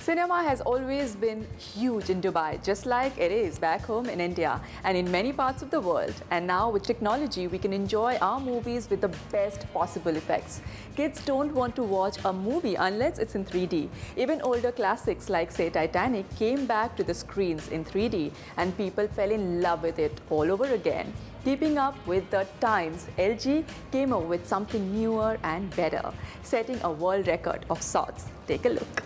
Cinema has always been huge in Dubai, just like it is back home in India and in many parts of the world. And now with technology, we can enjoy our movies with the best possible effects. Kids don't want to watch a movie unless it's in 3D. Even older classics like, say, Titanic came back to the screens in 3D and people fell in love with it all over again. Keeping up with the times, LG came up with something newer and better, setting a world record of sorts. Take a look.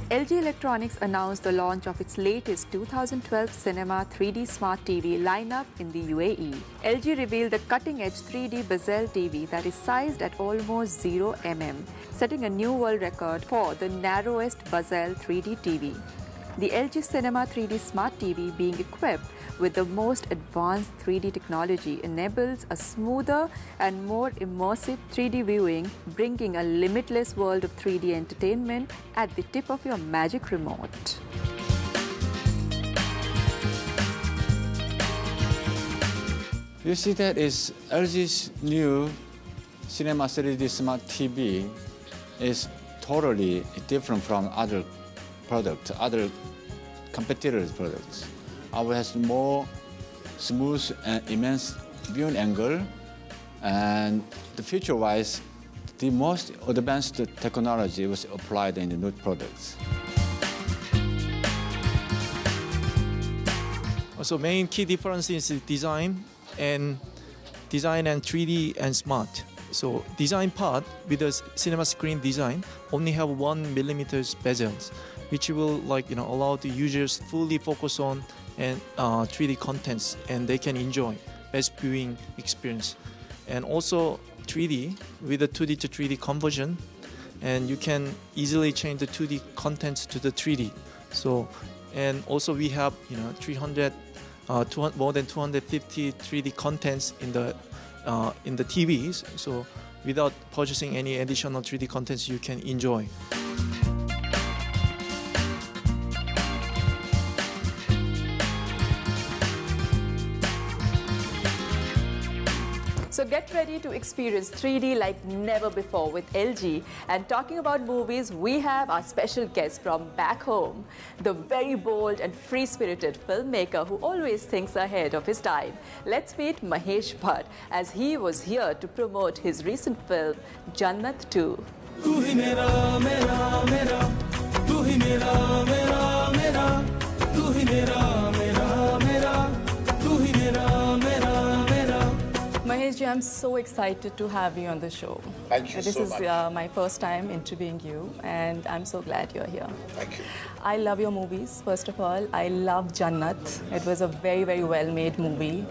LG Electronics announced the launch of its latest 2012 Cinema 3D Smart TV lineup in the UAE. LG revealed the cutting-edge 3D bezel TV that is sized at almost 0 mm, setting a new world record for the narrowest bezel 3D TV. The LG Cinema 3D Smart TV, being equipped with the most advanced 3D technology, enables a smoother and more immersive 3D viewing, bringing a limitless world of 3D entertainment at the tip of your magic remote. You see, that is LG's new Cinema 3D Smart TV is totally different from other products, other competitors' products. Ours has more smooth and immense viewing angle, and the future-wise, the most advanced technology was applied in the new products. Also, main key difference is design and 3D and smart. So design part with the cinema screen design only have 1 mm bezels, which will allow the users fully focus on and 3D contents, and they can enjoy best viewing experience. And also 3D with the 2D to 3D conversion, and you can easily change the 2D contents to the 3D. So, and also we have more than 250 3D contents in the TVs. So without purchasing any additional 3D contents, you can enjoy. So get ready to experience 3D like never before with LG. And talking about movies, we have our special guest from back home, the very bold and free-spirited filmmaker who always thinks ahead of his time. Let's meet Mahesh Bhatt as he was here to promote his recent film, Jannat 2. Mahesh ji, I'm so excited to have you on the show. Thank you so much. This is my first time interviewing you, and I'm so glad you're here. Thank you. I love your movies, first of all. I love Jannat. It was a very, very well-made movie.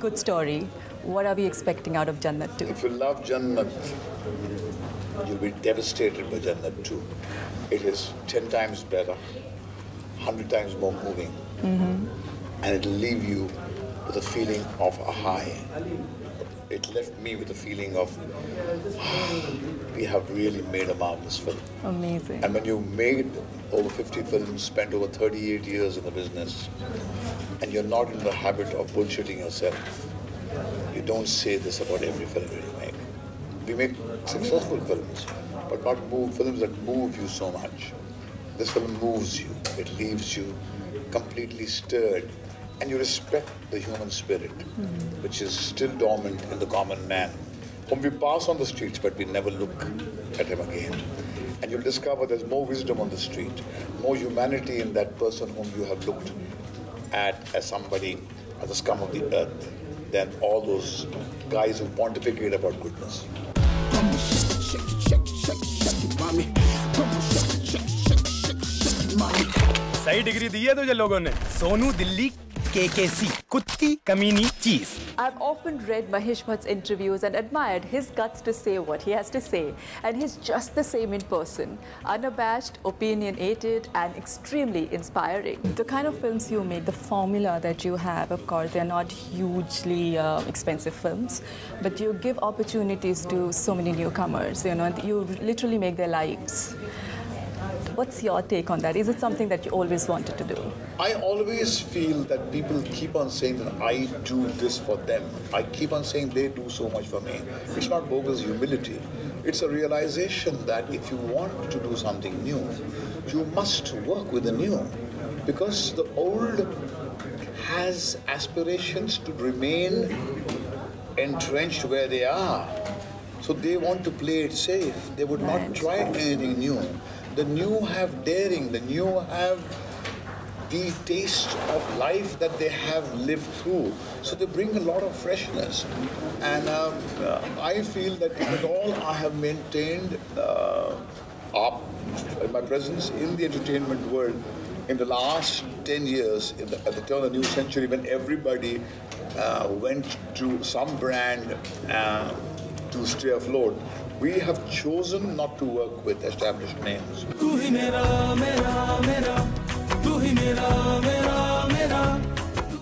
Good story. What are we expecting out of Jannat 2? If you love Jannat, you'll be devastated by Jannat 2. It is 10 times better, 100 times more moving, and it'll leave you with a feeling of a high. It left me with a feeling of, we have really made a marvelous film. Amazing. And when you made over 50 films, spent over 38 years in the business, and you're not in the habit of bullshitting yourself, you don't say this about every film that you make. We make successful films, but not films that move you so much. This film moves you. It leaves you completely stirred. And you respect the human spirit, which is still dormant in the common man, whom we pass on the streets, but we never look at him again. And you'll discover there's more wisdom on the street, more humanity in that person whom you have looked at as somebody, as the scum of the earth, than all those guys who pontificate about goodness. सही degree दी है तुझे लोगों ने Sonu Delhi KKC कुत्ती कमीनी चीज. I've often read Mahesh Bhatt's interviews and admired his guts to say what he has to say. And he's just the same in person. Unabashed, opinionated, and extremely inspiring. The kind of films you make, the formula that you have, of course, they're not hugely expensive films, but you give opportunities to so many newcomers. You literally make their lives. What's your take on that? Is it something that you always wanted to do? I always feel that people keep on saying that I do this for them. I keep on saying they do so much for me. It's not bogus humility. It's a realization that if you want to do something new, you must work with the new. Because the old has aspirations to remain entrenched where they are. So they want to play it safe. They would not try anything new. The new have daring. The new have the taste of life that they have lived through. So they bring a lot of freshness. And I feel that if at all I have maintained my presence in the entertainment world in the last 10 years, at the turn of the new century, when everybody went to some brand to stay afloat, we have chosen not to work with established names.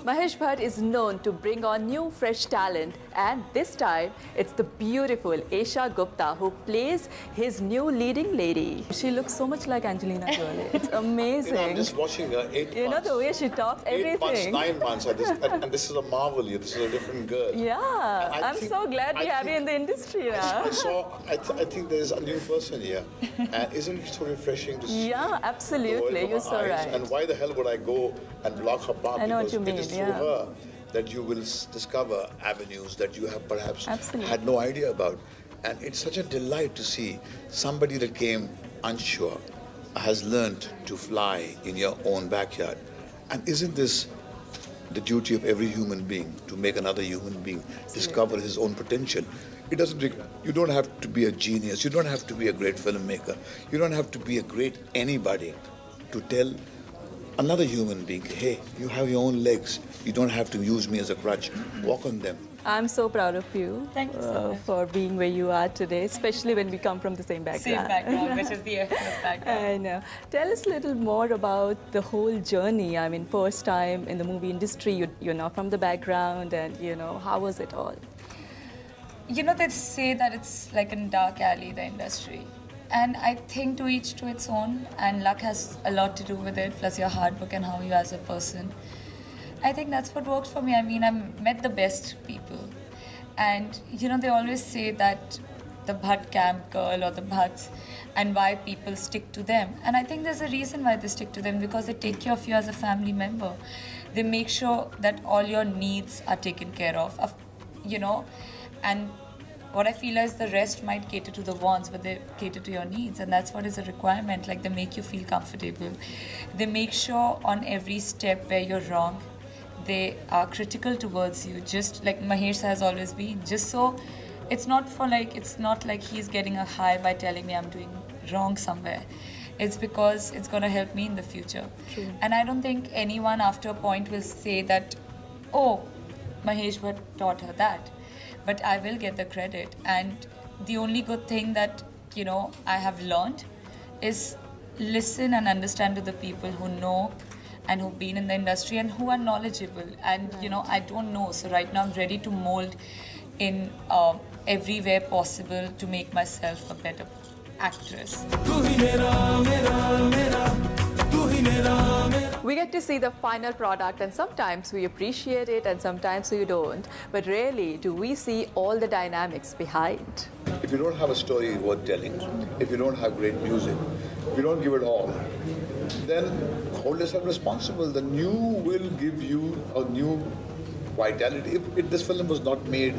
Mahesh Bhatt is known to bring on new fresh talent, and this time it's the beautiful Esha Gupta who plays his new leading lady. She looks so much like Angelina Jolie. It's amazing. I'm just watching her 8 months. You know the way she talks, everything. 8 months, 9 months, and this is a marvel here. This is a different girl. Yeah, I'm so glad we have you in the industry now. I think there's a new person here, and isn't it so refreshing to see? Yeah, absolutely. You're so right. And why the hell would I go and block her path? I know what you mean. It is through her that you will discover avenues that you have perhaps had no idea about. And it's such a delight to see somebody that came unsure has learned to fly in your own backyard. And isn't this the duty of every human being, to make another human being discover his own potential? It doesn't. You don't have to be a genius. You don't have to be a great filmmaker. You don't have to be a great anybody to tell another human being, hey, you have your own legs. You don't have to use me as a crutch. Walk on them. I'm so proud of you. Thank you so much. For being where you are today, especially when we come from the same background. Same background, which is the FS background. I know. Tell us a little more about the whole journey. I mean, first time in the movie industry, you're not from the background, and how was it all? They say that it's like a dark alley, the industry. And I think to each to its own, and luck has a lot to do with it, plus your hard work and how you as a person. I think that's what worked for me. I mean, I met the best people. And, they always say that the Bhatt camp girl or the Bhatts, and why people stick to them. And I think there's a reason why they stick to them, because they take care of you as a family member. They make sure that all your needs are taken care of, and what I feel is the rest might cater to the wants, but they cater to your needs, and that's what is a requirement. Like, they make you feel comfortable. They make sure on every step where you're wrong, they are critical towards you, just like Mahesh has always been. Just so it's not like he's getting a high by telling me I'm doing wrong somewhere. It's because it's going to help me in the future. True. And I don't think anyone after a point will say that, oh, Mahesh Bhatt taught her that. But I will get the credit. And the only good thing that, I have learned is listen and understand to the people who know and who've been in the industry and who are knowledgeable. And, I don't know. So right now I'm ready to mold in everywhere possible to make myself a better actress. We get to see the final product, and sometimes we appreciate it and sometimes we don't. But rarely do we see all the dynamics behind. If you don't have a story worth telling, if you don't have great music, if you don't give it all, then hold yourself responsible. The new will give you a new vitality. If this film was not made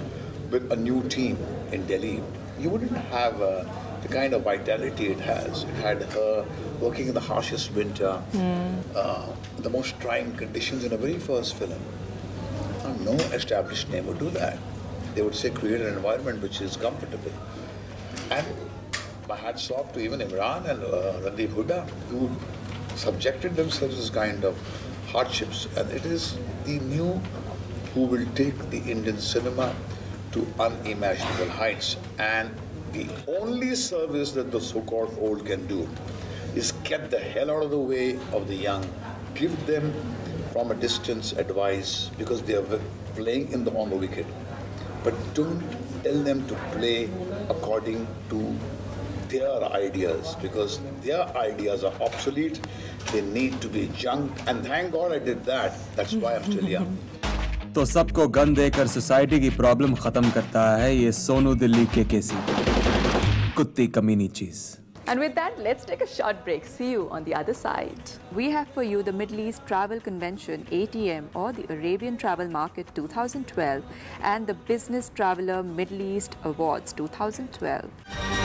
with a new team in Delhi, you wouldn't have the kind of vitality it has. It had her working in the harshest winter, the most trying conditions in the very first film. No established name would do that. They would say create an environment which is comfortable. And my hats off to even Imran and Randeep Hooda, who subjected themselves to this kind of hardships. And it is the new who will take the Indian cinema to unimaginable heights. And the only service that the so-called old can do is get the hell out of the way of the young, give them from a distance advice, because they are playing on the wicket. But don't tell them to play according to their ideas, because their ideas are obsolete. They need to be junked, and thank God I did that. That's why I'm still young. तो सबको gun देकर society की problem खत्म करता है ये Sonu Delhi KKC, कुत्ती कमीनी चीज. And with that, let's take a short break. See you on the other side. We have for you the Middle East Travel Convention, ATM, or the Arabian Travel Market 2012, and the Business Traveler Middle East Awards 2012.